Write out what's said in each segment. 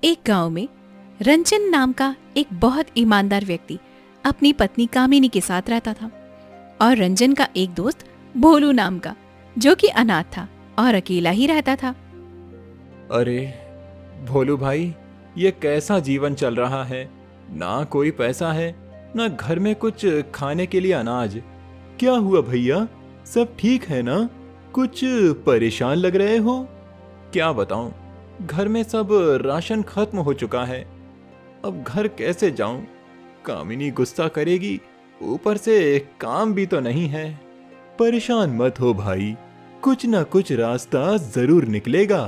एक गांव में रंजन नाम का एक बहुत ईमानदार व्यक्ति अपनी पत्नी कामिनी के साथ रहता था। और रंजन का एक दोस्त भोलू नाम का, जो कि अनाथ था और अकेला ही रहता था। अरे भोलू भाई, ये कैसा जीवन चल रहा है। ना कोई पैसा है, ना घर में कुछ खाने के लिए अनाज। क्या हुआ भैया, सब ठीक है ना? कुछ परेशान लग रहे हो। क्या बताऊं, घर में सब राशन खत्म हो चुका है। अब घर कैसे जाऊं? कामिनी गुस्सा करेगी, ऊपर से काम भी तो नहीं है। परेशान मत हो भाई, कुछ ना कुछ रास्ता जरूर निकलेगा।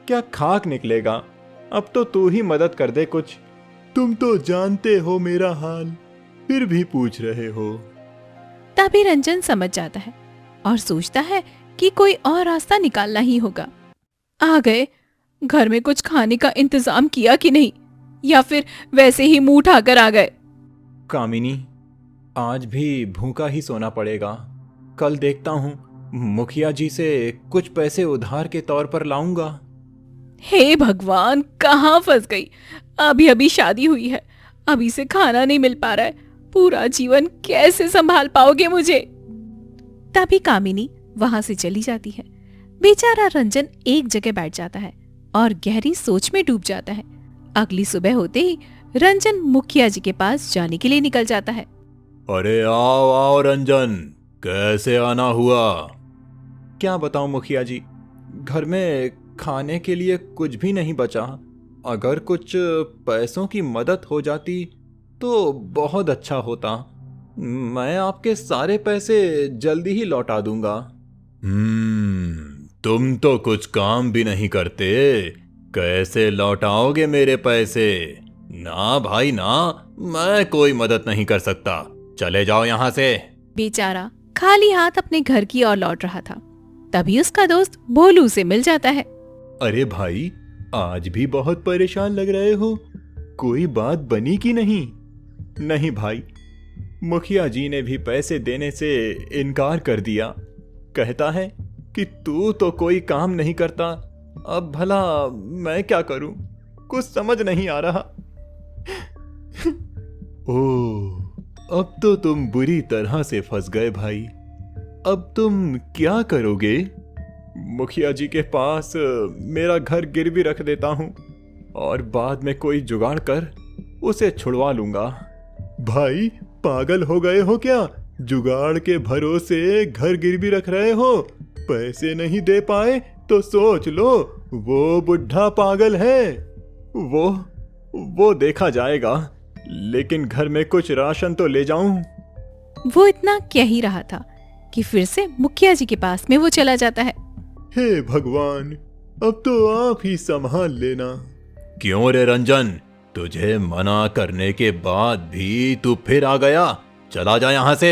क्या खाक निकलेगा, अब तो तू ही मदद कर दे कुछ। तुम तो जानते हो मेरा हाल, फिर भी पूछ रहे हो। तभी रंजन समझ जाता है और सोचता है कि कोई और रास्ता निकालना ही होगा। आ गए, घर में कुछ खाने का इंतजाम किया कि नहीं, या फिर वैसे ही मुंह उठाकर आ गए। कामिनी, आज भी भूखा ही सोना पड़ेगा। कल देखता हूँ, मुखिया जी से कुछ पैसे उधार के तौर पर लाऊंगा। हे भगवान, कहाँ फंस गई। अभी अभी शादी हुई है, अभी से खाना नहीं मिल पा रहा है। पूरा जीवन कैसे संभाल पाओगे मुझे। तभी कामिनी वहां से चली जाती है। बेचारा रंजन एक जगह बैठ जाता है और गहरी सोच में डूब जाता है। अगली सुबह होते ही रंजन मुखिया जी के पास जाने के लिए निकल जाता है। अरे आओ आओ रंजन, कैसे आना हुआ? क्या बताऊं मुखिया जी, घर में खाने के लिए कुछ भी नहीं बचा। अगर कुछ पैसों की मदद हो जाती तो बहुत अच्छा होता। मैं आपके सारे पैसे जल्दी ही लौटा दूंगा। तुम तो कुछ काम भी नहीं करते, कैसे लौटाओगे मेरे पैसे? ना भाई ना, मैं कोई मदद नहीं कर सकता, चले जाओ यहाँ से। बेचारा खाली हाथ अपने घर की ओर लौट रहा था। तभी उसका दोस्त भोलू से मिल जाता है। अरे भाई, आज भी बहुत परेशान लग रहे हो, कोई बात बनी कि नहीं? नहीं भाई, मुखिया जी ने भी पैसे देने से इनकार कर दिया। कहता है कि तू तो कोई काम नहीं करता। अब भला मैं क्या करूं, कुछ समझ नहीं आ रहा। ओह, अब तो तुम बुरी तरह से फंस गए भाई। अब तुम क्या करोगे? मुखिया जी के पास मेरा घर गिरवी रख देता हूं और बाद में कोई जुगाड़ कर उसे छुड़वा लूंगा। भाई, पागल हो गए हो क्या? जुगाड़ के भरोसे घर गिरवी रख रहे हो? पैसे नहीं दे पाए तो सोच लो, वो बुढ़ा पागल है। वो देखा जाएगा, लेकिन घर में कुछ राशन तो ले जाऊं। वो इतना कह ही रहा था कि फिर से मुखिया जी के पास में वो चला जाता है। हे भगवान, अब तो आप ही संभाल लेना। क्यों रे रंजन, तुझे मना करने के बाद भी तू फिर आ गया? चला जा यहाँ से।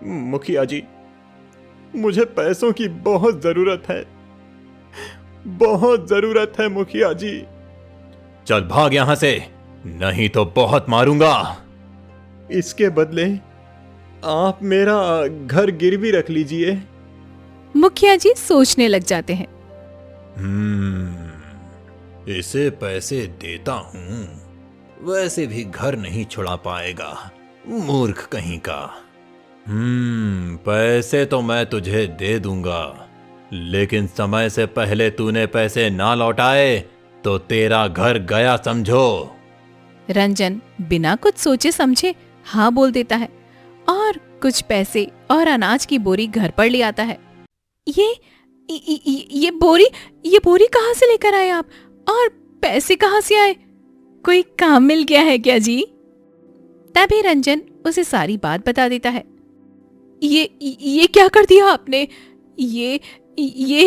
मुखिया जी, मुझे पैसों की बहुत जरूरत है, बहुत जरूरत है मुखिया जी। चल भाग यहाँ से, नहीं तो बहुत मारूंगा। इसके बदले आप मेरा घर गिरवी रख लीजिए। मुखिया जी सोचने लग जाते हैं। इसे पैसे देता हूं, वैसे भी घर नहीं छुड़ा पाएगा, मूर्ख कहीं का। पैसे तो मैं तुझे दे दूंगा, लेकिन समय से पहले तूने पैसे ना लौटाए तो तेरा घर गया समझो। रंजन बिना कुछ सोचे समझे हाँ बोल देता है और कुछ पैसे और अनाज की बोरी घर पर ले आता है। ये बोरी कहाँ से लेकर आए आप? और पैसे कहाँ से आए? कोई काम मिल गया है क्या जी? तभी रंजन उसे सारी बात बता देता है। ये क्या कर दिया आपने? ये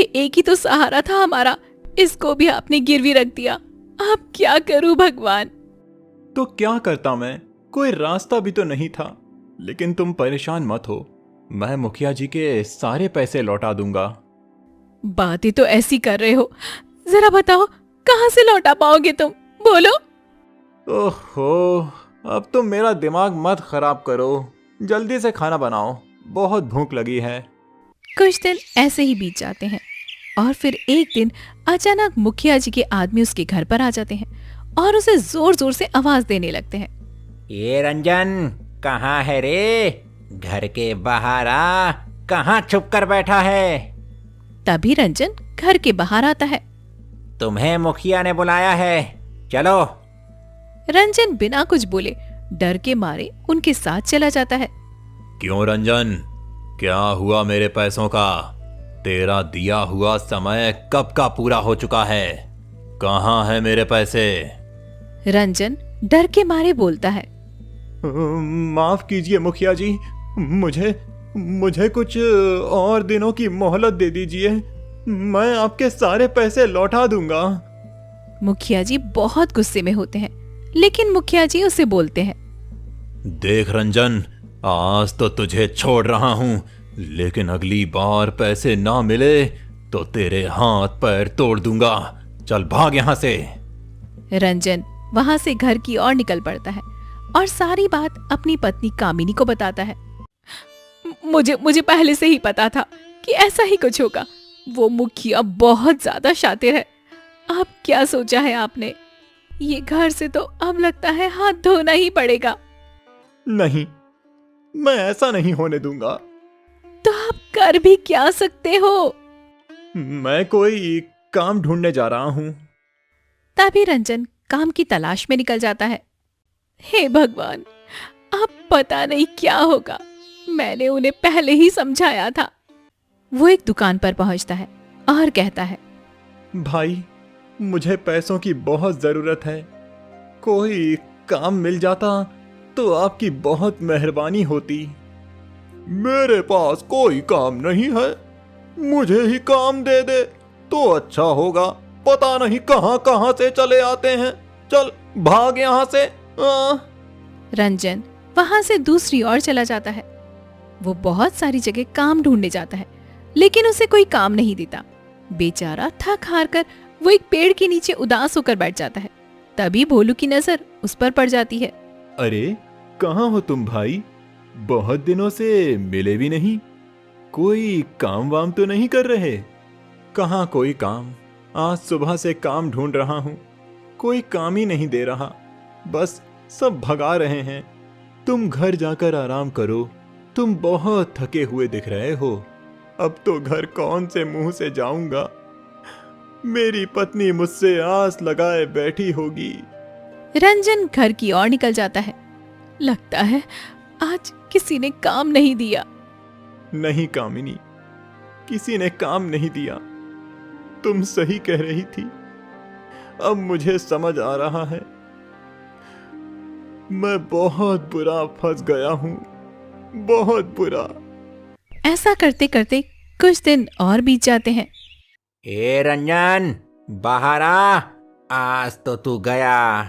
एक ही तो सहारा था हमारा, इसको भी आपने गिरवी रख दिया। अब क्या करूं भगवान? तो क्या करता मैं, कोई रास्ता भी तो नहीं था। लेकिन तुम परेशान मत हो, मैं मुखिया जी के सारे पैसे लौटा दूंगा। बातें तो ऐसी कर रहे हो, जरा बताओ कहां से लौटा पाओगे तुम, बोलो। ओहो, अब तुम मेरा दिमाग मत खराब करो, जल्दी से खाना बनाओ, बहुत भूख लगी है। कुछ दिन ऐसे ही बीत जाते हैं और फिर एक दिन अचानक मुखिया जी के आदमी उसके घर पर आ जाते हैं और उसे जोर जोर से आवाज देने लगते हैं। ये रंजन कहाँ है रे? घर के बाहर आ, कहाँ छुप कर बैठा है? तभी रंजन घर के बाहर आता है। तुम्हें मुखिया ने बुलाया है, चलो। रंजन बिना कुछ बोले डर के मारे उनके साथ चला जाता है। क्यों रंजन, क्या हुआ मेरे पैसों का? तेरा दिया हुआ समय कब का पूरा हो चुका है? कहाँ है मेरे पैसे? रंजन डर के मारे बोलता है। माफ कीजिए मुखिया जी, मुझे कुछ और दिनों की मोहलत दे दीजिए, मैं आपके सारे पैसे लौटा दूंगा। मुखिया जी बहुत गुस्से में होते हैं, लेकिन मुखिया जी उसे बोलते हैं। देख रंजन, आज तो तुझे छोड़ रहा हूं, लेकिन अगली बार पैसे ना मिले तो तेरे हाथ पैर तोड़ दूंगा। चल भाग यहां से। रंजन वहां से घर की ओर निकल पड़ता है और सारी बात अपनी पत्नी कामिनी को बताता है। मुझे पहले से ही पता था कि ऐसा ही कुछ होगा। वो मुखिया बहुत ज्यादा शातिर है। अब क्या सोचा है आपने? ये घर से तो अब लगता है हाथ धोना ही पड़ेगा। नहीं, मैं ऐसा नहीं होने दूंगा। तो आप कर भी क्या सकते हो? मैं कोई काम ढूंढने जा रहा हूं। तभी रंजन काम की तलाश में निकल जाता है। हे भगवान, अब पता नहीं क्या होगा। मैंने उन्हें पहले ही समझाया था। वो एक दुकान पर पहुंचता है और कहता है, भाई, मुझे पैसों की बहुत जरूरत है। कोई काम मिल जाता तो आपकी बहुत मेहरबानी होती। मेरे पास कोई काम नहीं है, मुझे ही काम दे दे तो अच्छा होगा। पता नहीं कहां कहां से चले आते हैं। चल भाग यहां से। रंजन वहां से दूसरी ओर चला जाता है। वो बहुत सारी जगह काम ढूंढने जाता है, लेकिन उसे कोई काम नहीं देता। बेचारा थक हार कर वो एक पेड़ के नीचे उदास होकर बैठ जाता है। तभी भोलू की नजर उस पर पड़ जाती है। अरे कहाँ हो तुम भाई? बहुत दिनों से मिले भी नहीं। कोई काम वाम तो नहीं कर रहे? कहाँ कोई काम? आज सुबह से काम ढूंढ रहा हूँ, कोई काम ही नहीं दे रहा। बस सब भगा रहे हैं। तुम घर जाकर आराम करो, तुम बहुत थके हुए दिख रहे हो। अब तो घर कौन से मुंह से जाऊंगा? मेरी पत्नी मुझसे आस लगाए बैठी होगी। रंजन घर की ओर निकल जाता है। लगता है आज किसी ने काम नहीं दिया। नहीं कामिनी, किसी ने काम नहीं दिया। तुम सही कह रही थी। अब मुझे समझ आ रहा है, मैं बहुत बुरा फंस गया हूं, बहुत बुरा। ऐसा करते करते कुछ दिन और बीत जाते हैं। ए रंजन, बाहर आ, आज तो तू गया।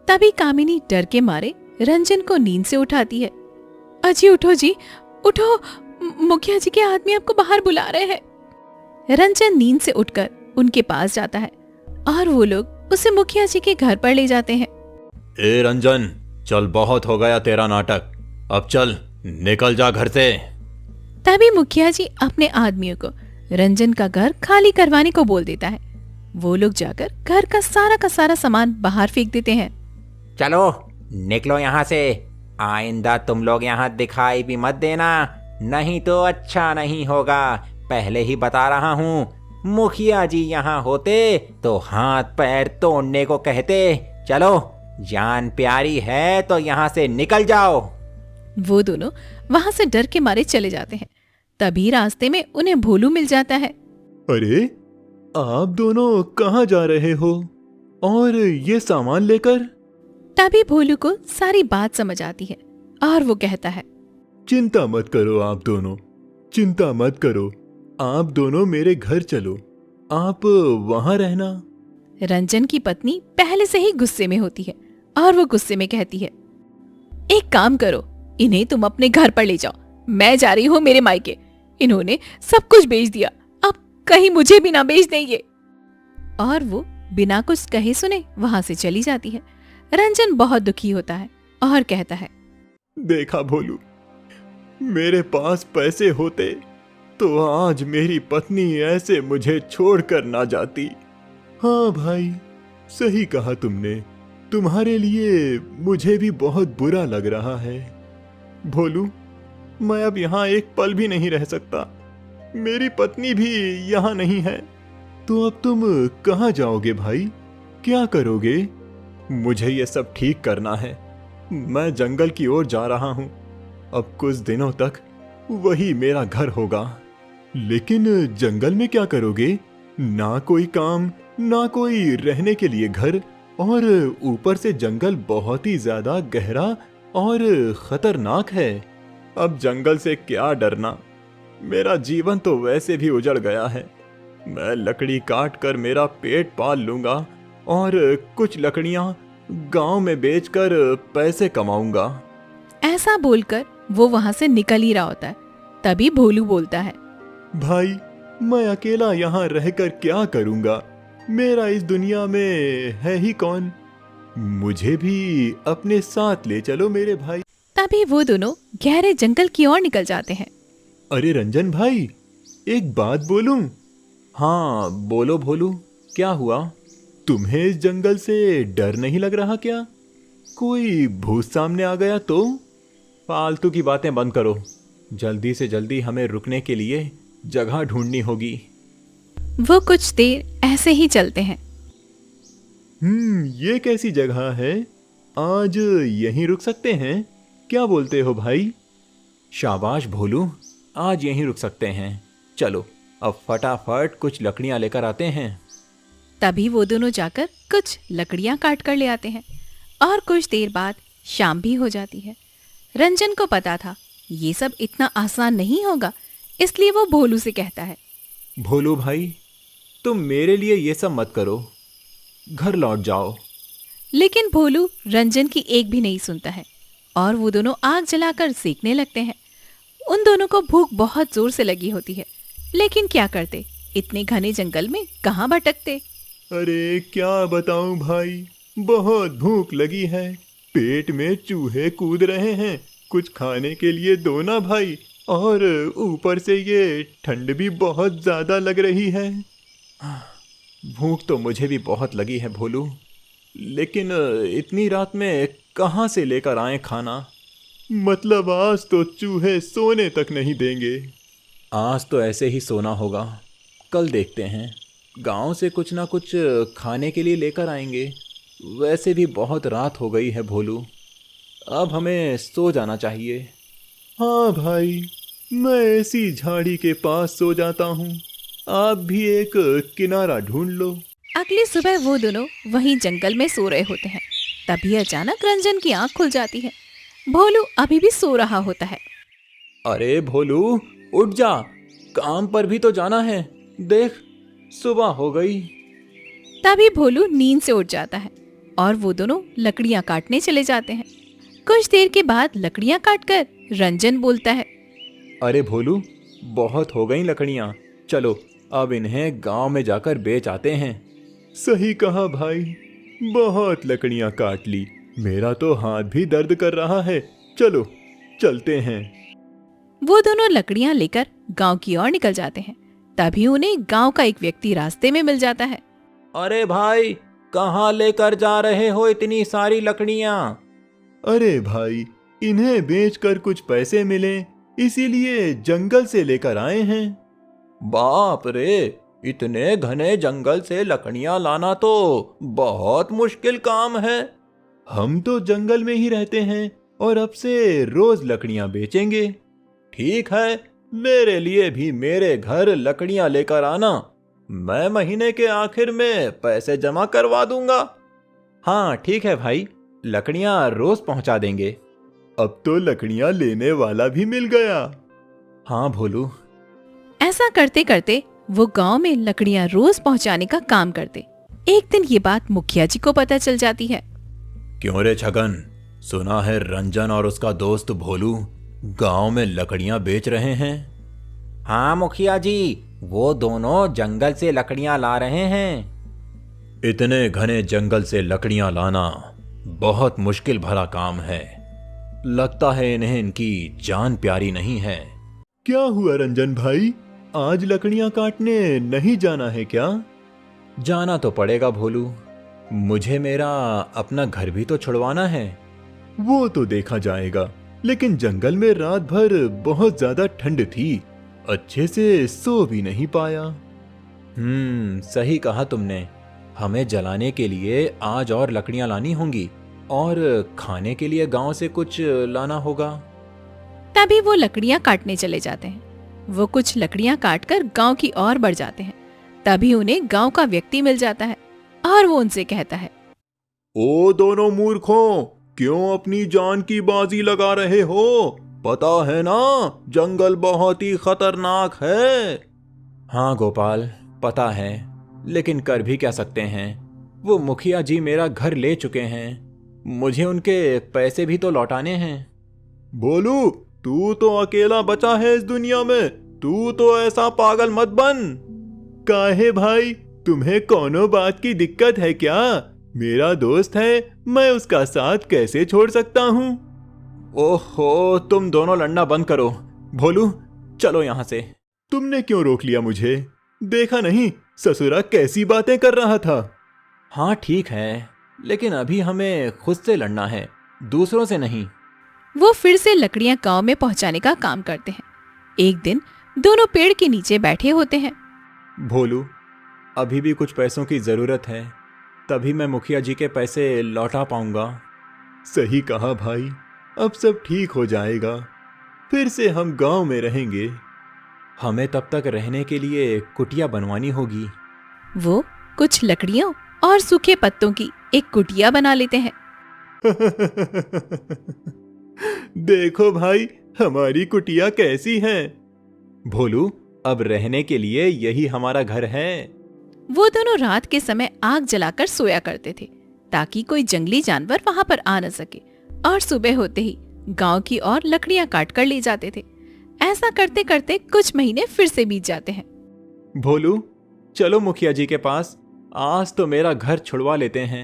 तभी कामिनी डर के मारे रंजन को नींद से उठाती है। अजी उठो जी, उठो, मुखिया जी के आदमी आपको बाहर बुला रहे हैं। रंजन नींद से उठकर उनके पास जाता है और वो लोग उसे मुखिया जी के घर पर ले जाते हैं। ए रंजन, चल बहुत हो गया तेरा नाटक, अब चल निकल जा घर से। तभी मुखिया जी अपने आदमियों को रंजन का घर खाली करवाने को बोल देता है। वो लोग जाकर घर का सारा सामान बाहर फेंक देते हैं। चलो निकलो यहाँ से, आइंदा तुम लोग यहाँ दिखाई भी मत देना, नहीं तो अच्छा नहीं होगा। पहले ही बता रहा हूँ, मुखिया जी यहाँ होते तो हाथ पैर तोड़ने को कहते। चलो, जान प्यारी है तो यहाँ से निकल जाओ। वो दोनों वहां से डर के मारे चले जाते हैं। तभी रास्ते में उन्हें भोलू मिल जाता है। अरे आप दोनों कहाँ जा रहे हो और ये सामान लेकर? तभी भोलू को सारी बात समझ आती है और वो कहता है, चिंता मत करो आप दोनों, चिंता मत करो। आप दोनों मेरे घर चलो, आप वहां रहना। रंजन की पत्नी पहले से ही गुस्से में होती है और वो गुस्से में कहती है, एक काम करो, इन्हें तुम अपने घर पर ले जाओ, मैं जा रही हूँ मेरे मायके। इन्होंने सब कुछ बेच दिया, अब कहीं मुझे भी ना बेच देंगे। और वो बिना कुछ कहे सुने वहां से चली जाती है। रंजन बहुत दुखी होता है और कहता है, देखा भोलू, मेरे पास पैसे होते तो आज मेरी पत्नी ऐसे मुझे छोड़कर ना जाती। हाँ भाई, सही कहा तुमने। तुम्हारे लिए मुझे भी बहुत बुरा लग रहा है। भोलू, मैं अब यहाँ एक पल भी नहीं रह सकता। मेरी पत्नी भी यहाँ नहीं है। तो अब तुम कहाँ जाओगे भाई? क्या करोगे? मुझे ये सब ठीक करना है। मैं जंगल की ओर जा रहा हूँ। अब कुछ दिनों तक वही मेरा घर होगा। लेकिन जंगल में क्या करोगे? ना कोई काम, ना कोई रहने के लिए घर, और ऊपर से जंगल बहुत ही ज्यादा गहरा और खतरनाक है। अब जंगल से क्या डरना? मेरा जीवन तो वैसे भी उजड़ गया है। मैं लकड़ी काट कर मेरा पेट पाल लूंगा और कुछ लकड़ियां गांव में बेचकर पैसे कमाऊंगा। ऐसा बोलकर वो वहां से निकल ही रहा होता है। तभी भोलू बोलता है, भाई, मैं अकेला यहाँ रहकर क्या करूंगा? मेरा इस दुनिया में है ही कौन? मुझे भी अपने साथ ले चलो मेरे भाई। तभी वो दोनों गहरे जंगल की ओर निकल जाते हैं। अरे रंजन भाई, एक बात बोलूं? हाँ बोलो भोलू, क्या हुआ? तुम्हें इस जंगल से डर नहीं लग रहा क्या? कोई भूत सामने आ गया तो? फालतू की बातें बंद करो। जल्दी से जल्दी हमें रुकने के लिए जगह ढूंढनी होगी। वो कुछ देर ऐसे ही चलते हैं। ये कैसी जगह है? आज यहीं रुक सकते हैं? क्या बोलते हो भाई? शाबाश भोलू, आज यहीं रुक सकते हैं। चलो अब फटाफट कुछ लकड़ियां लेकर आते हैं। तभी वो दोनों जाकर कुछ लकड़ियां काट कर ले आते हैं और कुछ देर बाद शाम भी हो जाती है। रंजन को पता था ये सब इतना आसान नहीं होगा, इसलिए वो भोलू से कहता है, भोलू भाई, तुम मेरे लिए ये सब मत करो, घर लौट जाओ। लेकिन भोलू रंजन की एक भी नहीं सुनता है और वो दोनों आग जलाकर सेकने लगते हैं। उन दोनों को भूख बहुत जोर से लगी होती है, लेकिन क्या करते, इतने घने जंगल में कहाँ भटकते। अरे क्या बताऊं भाई, बहुत भूख लगी है। पेट में चूहे कूद रहे हैं। कुछ खाने के लिए दो ना भाई, और ऊपर से ये ठंड भी बहुत ज्यादा लग रही है। भूख तो मुझे भी बहुत लगी है भोलू, लेकिन इतनी रात में कहाँ से लेकर आए खाना? मतलब आज तो चूहे सोने तक नहीं देंगे। आज तो ऐसे ही सोना होगा, कल देखते हैं। गांव से कुछ ना कुछ खाने के लिए लेकर आएंगे। वैसे भी बहुत रात हो गई है भोलू, अब हमें सो जाना चाहिए। हाँ भाई, मैं ऐसी झाड़ी के पास सो जाता हूँ। आप भी एक किनारा ढूंढ लो। अगली सुबह वो दोनों वहीं जंगल में सो रहे होते हैं। तभी अचानक रंजन की आंख खुल जाती है। भोलू अभी भी सो रहा होता है। अरे भोलू, उठ जा, काम पर भी तो जाना है। देख, सुबह हो गई। तभी भोलू नींद से उठ जाता है और वो दोनों लकड़ियां काटने चले जाते हैं। कुछ देर के बाद लकड़ियां काटकर रंजन बोलता है, अरे भोलू, बहुत हो गई लकड़ियां, चलो अब इन्हें गांव में जाकर बेच आते हैं। सही कहा भाई, बहुत लकड़ियां काट ली। मेरा तो हाथ भी दर्द कर रहा है। चलो चलते हैं। वो दोनों लकड़ियां लेकर गांव की ओर निकल जाते हैं। तभी उन्हें गांव का एक व्यक्ति रास्ते में मिल जाता है। अरे भाई, कहाँ लेकर जा रहे हो इतनी सारी लकड़ियाँ? अरे भाई, इन्हें बेचकर कुछ पैसे मिले, इसीलिए जंगल से लेकर आए हैं। बाप रे, इतने घने जंगल से लकड़ियां लाना तो बहुत मुश्किल काम है। हम तो जंगल में ही रहते हैं और अब से रोज लकड़ियां बेचेंगे। ठीक है, मेरे लिए भी मेरे घर लकड़ियां लेकर आना। मैं महीने के आखिर में पैसे जमा करवा दूंगा। हाँ ठीक है भाई, लकड़ियां रोज पहुंचा देंगे। अब तो लकड़ियां लेने वाला भी मिल गया। हाँ भोलू। ऐसा करते करते वो गांव में लकड़ियां रोज पहुंचाने का काम करते। एक दिन ये बात मुखिया जी को पता चल जाती है। क्यों रे छगन, सुना है रंजन और उसका दोस्त भोलू गांव में लकड़ियां बेच रहे हैं? हाँ मुखिया जी, वो दोनों जंगल से लकड़ियां ला रहे हैं। इतने घने जंगल से लकड़ियां लाना बहुत मुश्किल भरा काम है। लगता है इन्हें इनकी जान प्यारी नहीं है। क्या हुआ रंजन भाई, आज लकड़ियां काटने नहीं जाना है क्या? जाना तो पड़ेगा भोलू, मुझे मेरा अपना घर भी तो छुड़वाना है। वो तो देखा जाएगा, लेकिन जंगल में रात भर बहुत ज्यादा ठंड थी, अच्छे से सो भी नहीं पाया। सही कहा तुमने, हमें जलाने के लिए आज और लकड़ियां लानी होंगी और खाने के लिए गांव से कुछ लाना होगा। तभी वो लकड़ियां काटने चले जाते हैं। वो कुछ लकड़ियां काटकर गांव की ओर बढ़ जाते हैं। तभी उन्हें गांव का व्यक्ति मिल जाता है और वो उनसे कहता है, ओ दोनों मूर्खों, क्यों अपनी जान की बाजी लगा रहे हो? पता है ना, जंगल बहुत ही खतरनाक है। हाँ गोपाल, पता है, लेकिन कर भी क्या सकते हैं? वो मुखिया जी मेरा घर ले चुके हैं, मुझे उनके पैसे भी तो लौटाने हैं। बोलू, तू तो अकेला बचा है इस दुनिया में, तू तो ऐसा पागल मत बन। काहे भाई, तुम्हें कोनो बात की दिक्कत है क्या? मेरा दोस्त है, मैं उसका साथ कैसे छोड़ सकता हूँ? ओहो, तुम दोनों लड़ना बंद करो। भोलू, चलो यहाँ से। तुमने क्यों रोक लिया मुझे? देखा नहीं ससुरा कैसी बातें कर रहा था। हाँ ठीक है, लेकिन अभी हमें खुद से लड़ना है, दूसरों से नहीं। वो फिर से लकड़ियां गांव में पहुंचाने का काम करते हैं। एक दिन दोनों पेड़ के नीचे बैठे होते हैं। भोलू, अभी भी कुछ पैसों की जरूरत है, तभी मैं मुखिया जी के पैसे लौटा पाऊंगा। सही कहा भाई, अब सब ठीक हो जाएगा, फिर से हम गांव में रहेंगे। हमें तब तक रहने के लिए कुटिया बनवानी होगी। वो कुछ लकड़ियों और सूखे पत्तों की एक कुटिया बना लेते हैं। देखो भाई, हमारी कुटिया कैसी है। भोलू, अब रहने के लिए यही हमारा घर है। वो दोनों रात के समय आग जलाकर सोया करते थे ताकि कोई जंगली जानवर वहां पर आ न सके, और सुबह होते ही गांव की ओर लकड़ियां काट कर ले जाते थे। ऐसा करते करते कुछ महीने फिर से बीत जाते हैं। भोलू, चलो मुखिया जी के पास, आज तो मेरा घर छुड़वा लेते हैं।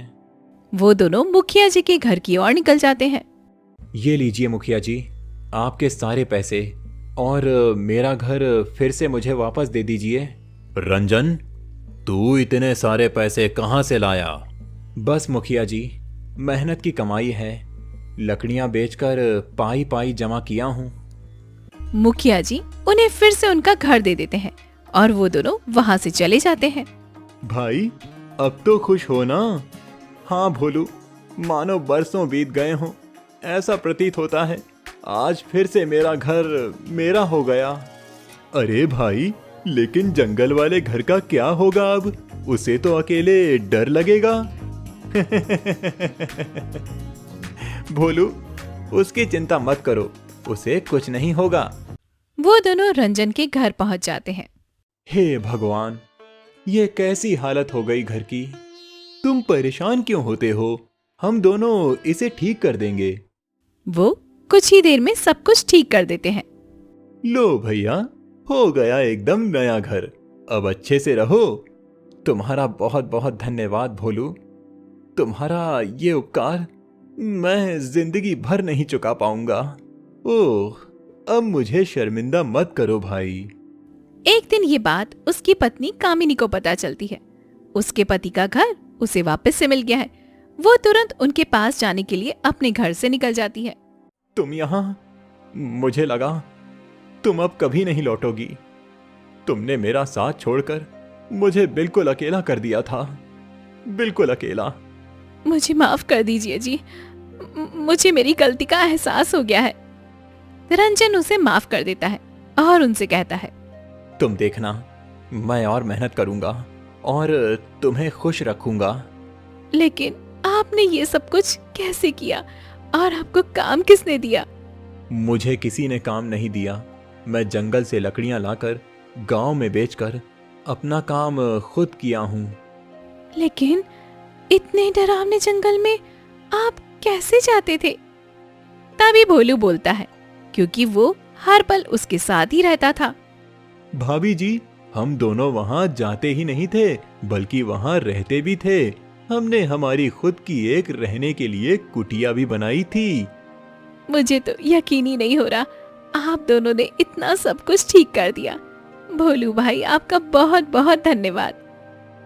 वो दोनों मुखिया जी के घर की ओर निकल जाते हैं। ये लीजिए मुखिया जी, आपके सारे पैसे, और मेरा घर फिर से मुझे वापस दे दीजिए। रंजन, तू इतने सारे पैसे कहाँ से लाया? बस मुखिया जी, मेहनत की कमाई है, लकड़ियां बेचकर पाई पाई जमा किया हूँ। मुखिया जी उन्हें फिर से उनका घर दे देते हैं और वो दोनों वहां से चले जाते हैं। भाई, अब तो खुश हो ना? हाँ भोलू, मानो बरसों बीत गए हों, ऐसा प्रतीत होता है आज फिर से मेरा घर मेरा हो गया। अरे भाई, लेकिन जंगल वाले घर का क्या होगा अब? उसे तो अकेले डर लगेगा। भोलू, उसकी चिंता मत करो, उसे कुछ नहीं होगा। वो दोनों रंजन के घर पहुंच जाते हैं। हे भगवान, ये कैसी हालत हो गई घर की। तुम परेशान क्यों होते हो? हम दोनों इसे ठीक कर देंगे। वो कुछ ही देर में सब कुछ ठीक कर देते हैं। लो भैया, हो गया एकदम नया घर, अब अच्छे से रहो। तुम्हारा बहुत बहुत धन्यवाद भोलू, तुम्हारा ये उपकार मैं जिंदगी भर नहीं चुका पाऊंगा। ओह, अब मुझे शर्मिंदा मत करो भाई। एक दिन ये बात उसकी पत्नी कामिनी को पता चलती है। उसके पति का घर उसे वापस से मिल गया है। वो तुरंत उनके पास जाने के लिए अपने घर से निकल जाती है। तुम यहाँ? मुझे लगा तुम अब कभी नहीं लौटोगी। तुमने मेरा साथ छोड़कर मुझे बिल्कुल अकेला कर दिया था, बिल्कुल अकेला। मुझे माफ कर दीजिए जी, मुझे मेरी गलती का एहसास हो गया है। रंजन उसे माफ कर देता है और उनसे कहता है, तुम देखना, मैं और मेहनत करूंगा और तुम्हें खुश रखूंगा। लेकिन आपने ये सब कुछ कैसे किया और आपको काम किसने दिया? मुझे किसी ने काम नहीं दिया, मैं जंगल से लकड़ियां लाकर गांव में बेचकर अपना काम खुद किया हूं। लेकिन इतने डरावने जंगल में आप कैसे जाते थे? तभी भोलू बोलता है, क्योंकि वो हर पल उसके साथ ही रहता था। भाभी जी, हम दोनों वहां जाते ही नहीं थे, बल्कि वहां रहते भी थे। हमने हमारी खुद की एक रहने के लिए कुटिया भी बनाई थी। मुझे तो यकीन ही नहीं हो रहा, आप दोनों ने इतना सब कुछ ठीक कर दिया। भोलू भाई, आपका बहुत बहुत धन्यवाद।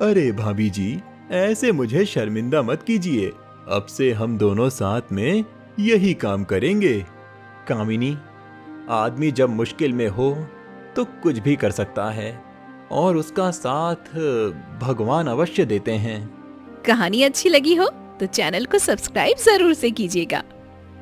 अरे भाभी जी, ऐसे मुझे शर्मिंदा मत कीजिए। अब से हम दोनों साथ में यही काम करेंगे। कामिनी, आदमी जब मुश्किल में हो तो कुछ भी कर सकता है और उसका साथ भगवान अवश्य देते हैं। कहानी अच्छी लगी हो तो चैनल को सब्सक्राइब जरूर से कीजिएगा।